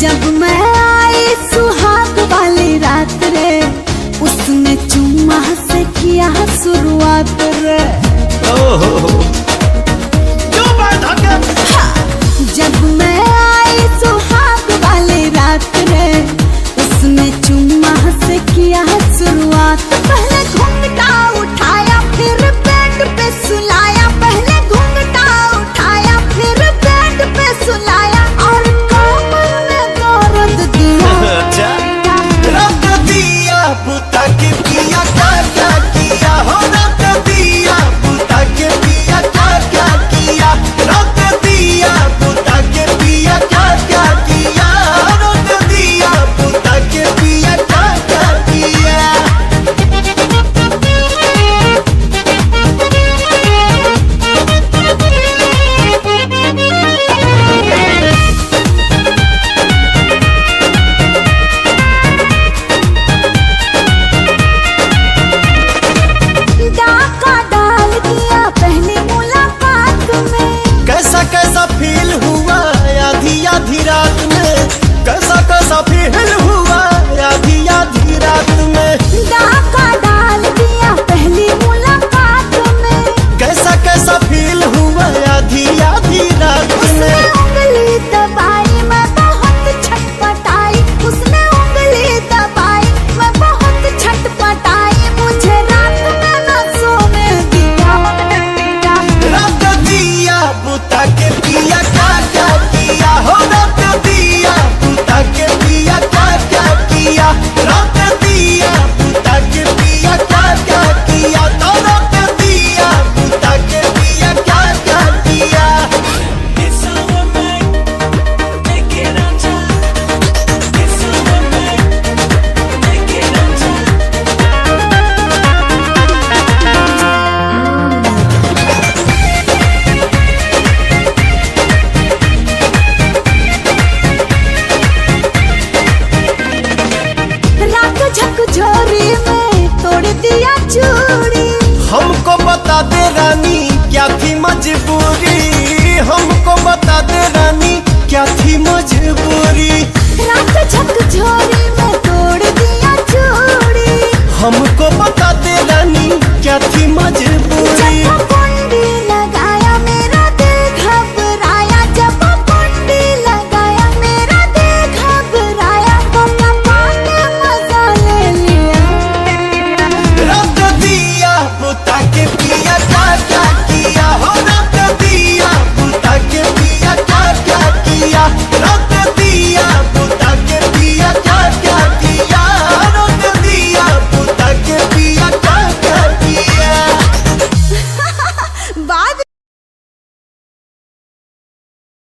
जब मैं आई सुहाग वाली रात रे, उसने चुम्मा से किया शुरुआत रे। जब मैं आई सुहाग वाली रात रे, उसने चुम्मा से किया शुरुआत। पहले घूंघटा उठाया फिर बेड पे सुलाया, पहले घूंघटा उठाया फिर बेड पे सुलाया, और कमर में दर्द दिया। रख दिया बुता के पिया क्या क्या किया हो, रख दिया बुता के पिया क्या क्या किया, रख दिया बुता के पिया क्या क्या किया, रख दिया बुता के पिया क्या क्या किया। डाका डाल दिया पहली मुलाकात में, कैसा कैसा फील हुआ आधी आधी रात में, कैसा कैसा फील हुआ आधी आधी रात में, डाका डाल दिया पहली मुलाकात में। कैसा कैसा फील हुआ आधी आधी रात उसने में। उंगली दबाई मैं बहुत छटपटाई, उसने उंगली दबाई मैं बहुत छटपटाई, मुझे रात में न सोने दिया। रख दिया बुता के पिया क्या क्या किया हो, रख दिया बुता के पिया क्या क्या किया, रख दिया बुता के पिया क्या क्या किया, तो रख दिया बुता के पिया क्या क्या किया। रात झकझोरी में तोड़ दिया चूड़ी, हमको बता दे रानी क्या थी मजबूरी, हमको बता दे रानी क्या थी मजबूरी। रात झकझोरी